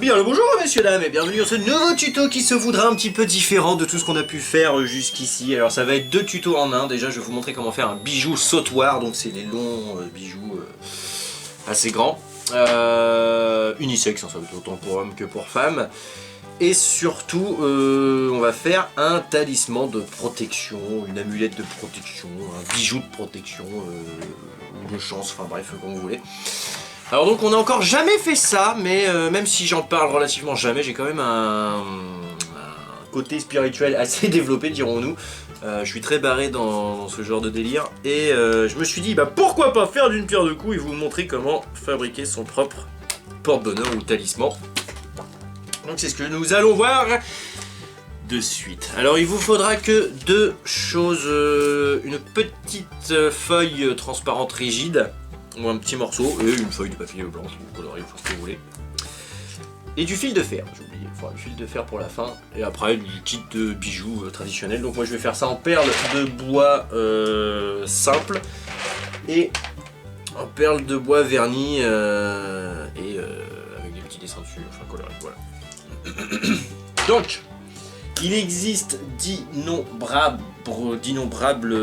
Bien le bonjour messieurs dames et bienvenue dans ce nouveau tuto qui se voudra un petit peu différent de tout ce qu'on a pu faire jusqu'ici. Alors ça va être 2 tutos en un. Déjà je vais vous montrer comment faire un bijou sautoir, donc c'est les longs bijoux assez grands. Unisex, hein, ça va être autant pour hommes que pour femmes. Et surtout on va faire un talisman de protection, une amulette de protection, un bijou de protection, ou de chance, enfin bref comme vous voulez. Alors donc on n'a encore jamais fait ça, mais même si j'en parle relativement jamais, j'ai quand même un côté spirituel assez développé, dirons-nous. Je suis très barré dans ce genre de délire, et je me suis dit bah pourquoi pas faire d'une pierre deux coups et vous montrer comment fabriquer son propre porte-bonheur ou talisman. Donc c'est ce que nous allons voir de suite. Alors il vous faudra que 2 choses, une petite feuille transparente rigide, ou un petit morceau, et une feuille de papier blanche, ou coloré, ou ce que vous voulez. Et du fil de fer, j'ai oublié, il faudra du fil de fer pour la fin. Et après, du kit de bijoux traditionnel. Donc moi je vais faire ça en perles de bois simple, et en perles de bois vernis, et avec des petits dessins dessus, enfin colorés, voilà. Donc, il existe d'innombrables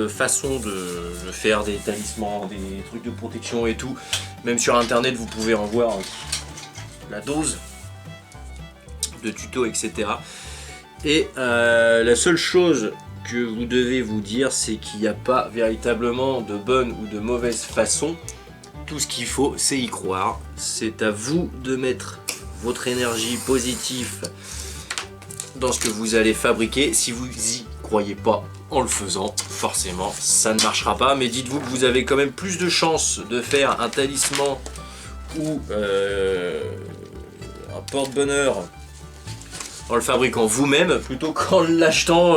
façons de faire des talismans, des trucs de protection et tout. Même sur internet vous pouvez en voir la dose de tutos, etc. Et la seule chose que vous devez vous dire, c'est qu'il n'y a pas véritablement de bonne ou de mauvaise façon. Tout ce qu'il faut, c'est y croire. C'est à vous de mettre votre énergie positive dans ce que vous allez fabriquer. Si vous y croyez pas en le faisant, forcément ça ne marchera pas, mais dites-vous que vous avez quand même plus de chances de faire un talisman ou un porte-bonheur en le fabriquant vous-même plutôt qu'en l'achetant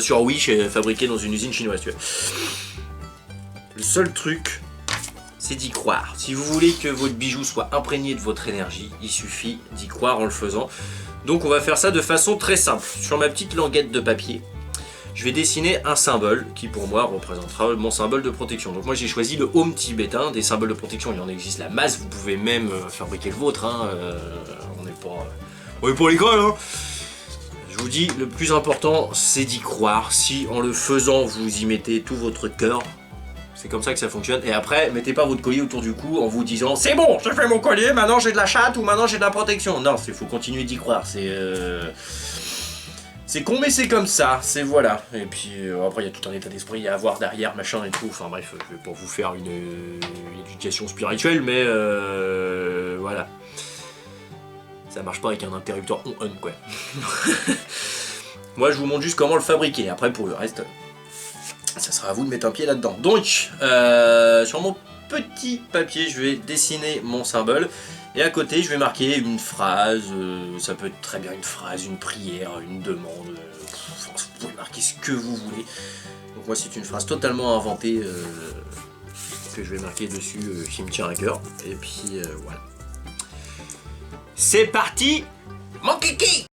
sur Wish et fabriqué dans une usine chinoise. Le seul truc, c'est d'y croire. Si vous voulez que votre bijou soit imprégné de votre énergie, il suffit d'y croire en le faisant. Donc on va faire ça de façon très simple. Sur ma petite languette de papier, je vais dessiner un symbole qui pour moi représentera mon symbole de protection. Donc moi j'ai choisi le Home tibétain. Des symboles de protection, il en existe la masse, vous pouvez même fabriquer le vôtre, hein. On est pour l'école, hein. Je vous dis, le plus important c'est d'y croire. Si en le faisant vous y mettez tout votre cœur, c'est comme ça que ça fonctionne. Et après, mettez pas votre collier autour du cou en vous disant c'est bon, j'ai fait mon collier, maintenant j'ai de la chatte ou maintenant j'ai de la protection. Non, il faut continuer d'y croire. C'est con, mais c'est comme ça. C'est voilà. Et puis après, il y a tout un état d'esprit à avoir derrière, machin et tout. Enfin bref, je vais pas vous faire une éducation spirituelle, mais voilà. Ça marche pas avec un interrupteur on-on, quoi. Moi, je vous montre juste comment le fabriquer. Après, pour le reste, ça sera à vous de mettre un pied là-dedans. Donc, sur mon petit papier, je vais dessiner mon symbole. Et à côté, je vais marquer une phrase. Ça peut être très bien une phrase, une prière, une demande. Enfin, vous pouvez marquer ce que vous voulez. Donc moi, c'est une phrase totalement inventée que je vais marquer dessus, qui me tient à cœur. Et puis, voilà. C'est parti, mon kiki!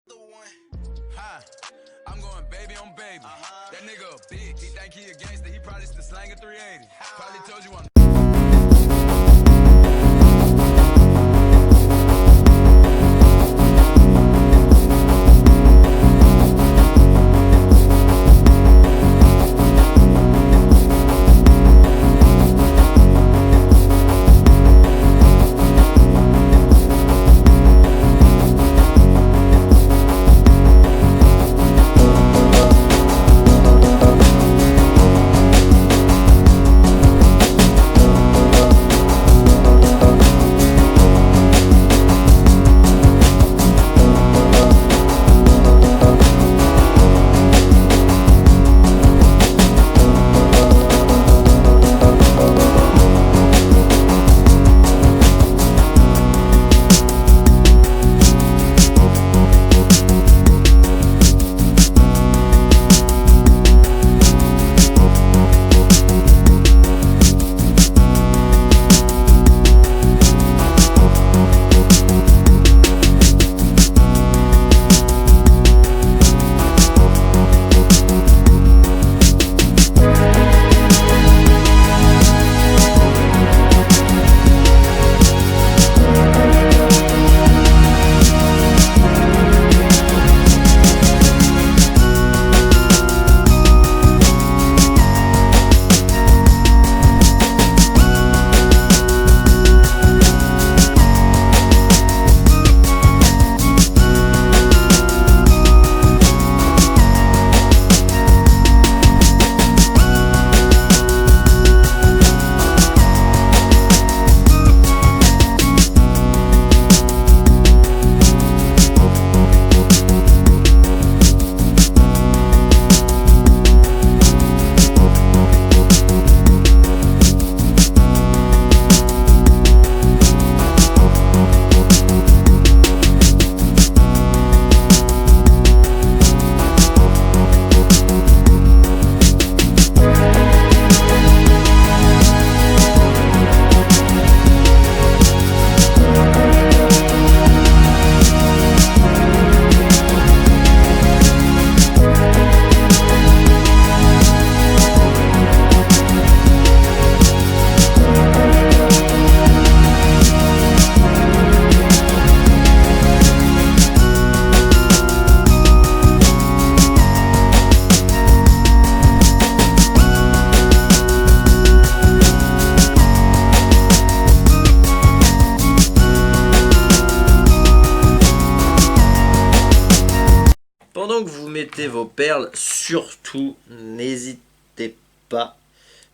mettez vos perles, surtout, n'hésitez pas.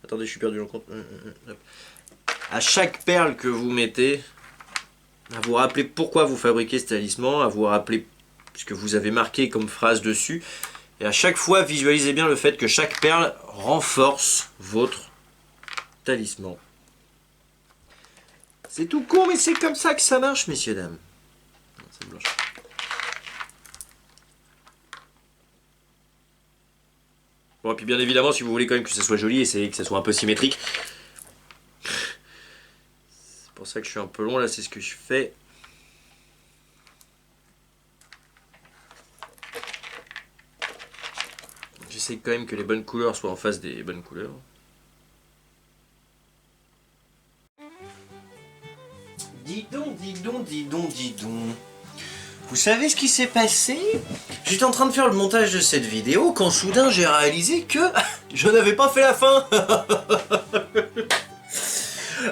Attendez, je suis perdu dans le compte. À chaque perle que vous mettez, à vous rappeler pourquoi vous fabriquez ce talisman, à vous rappeler ce que vous avez marqué comme phrase dessus. Et à chaque fois, visualisez bien le fait que chaque perle renforce votre talisman. C'est tout con, mais c'est comme ça que ça marche, messieurs, dames. C'est blanche. Bon, et puis bien évidemment, si vous voulez quand même que ça soit joli, essayez que ça soit un peu symétrique. C'est pour ça que je suis un peu long, là, c'est ce que je fais. J'essaie quand même que les bonnes couleurs soient en face des bonnes couleurs. Dis donc, dis donc, dis donc, dis donc. Vous savez ce qui s'est passé? J'étais en train de faire le montage de cette vidéo quand soudain j'ai réalisé que je n'avais pas fait la fin.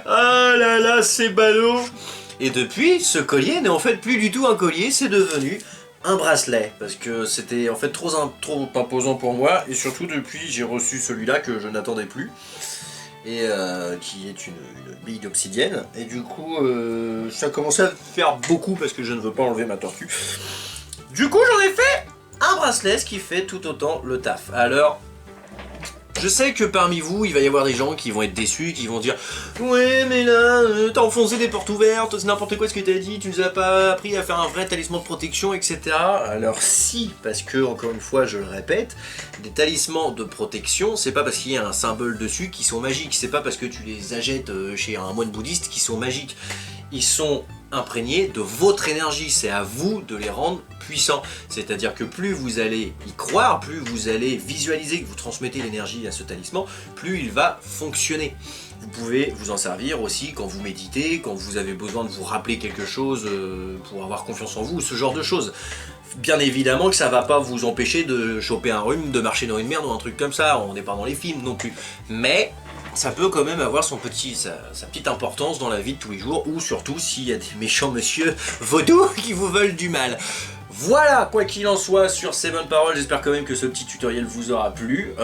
Ah là là, c'est ballot. Et depuis, ce collier n'est en fait plus du tout un collier, c'est devenu un bracelet. Parce que c'était en fait trop imposant pour moi. Et surtout depuis, j'ai reçu celui-là que je n'attendais plus. Et qui est une bille d'obsidienne. Et du coup, ça a commencé à faire beaucoup parce que je ne veux pas enlever ma tortue. Du coup, j'en ai fait un bracelet, ce qui fait tout autant le taf. Alors, je sais que parmi vous, il va y avoir des gens qui vont être déçus, qui vont dire « Ouais, mais là, t'as enfoncé des portes ouvertes, c'est n'importe quoi ce que t'as dit, tu nous as pas appris à faire un vrai talisman de protection, etc. » Alors si, parce que, encore une fois, je le répète, des talismans de protection, c'est pas parce qu'il y a un symbole dessus qu'ils sont magiques, c'est pas parce que tu les achètes chez un moine bouddhiste qu'ils sont magiques. Ils sont imprégnés de votre énergie, c'est à vous de les rendre puissants. C'est-à-dire que plus vous allez y croire, plus vous allez visualiser que vous transmettez l'énergie à ce talisman, plus il va fonctionner. Vous pouvez vous en servir aussi quand vous méditez, quand vous avez besoin de vous rappeler quelque chose pour avoir confiance en vous, ce genre de choses. Bien évidemment que ça va pas vous empêcher de choper un rhume, de marcher dans une merde ou un truc comme ça, on n'est pas dans les films non plus. Mais ça peut quand même avoir sa petite importance dans la vie de tous les jours, ou surtout s'il y a des méchants monsieur vaudous qui vous veulent du mal. Voilà, quoi qu'il en soit, sur ces bonnes paroles, j'espère quand même que ce petit tutoriel vous aura plu.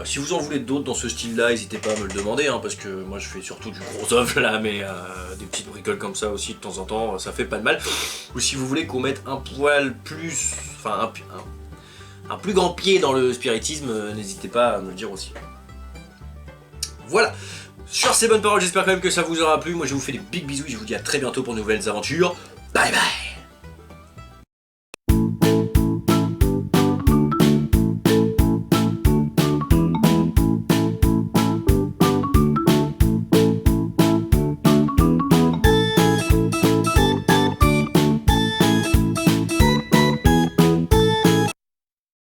Si vous en voulez d'autres dans ce style-là, n'hésitez pas à me le demander, hein, parce que moi je fais surtout du gros œuvre là, mais des petites bricoles comme ça aussi de temps en temps, ça fait pas de mal. Ou si vous voulez qu'on mette un poil plus... enfin, un plus grand pied dans le spiritisme, n'hésitez pas à me le dire aussi. Voilà, sur ces bonnes paroles, j'espère quand même que ça vous aura plu. Moi je vous fais des big bisous et je vous dis à très bientôt pour de nouvelles aventures. Bye bye.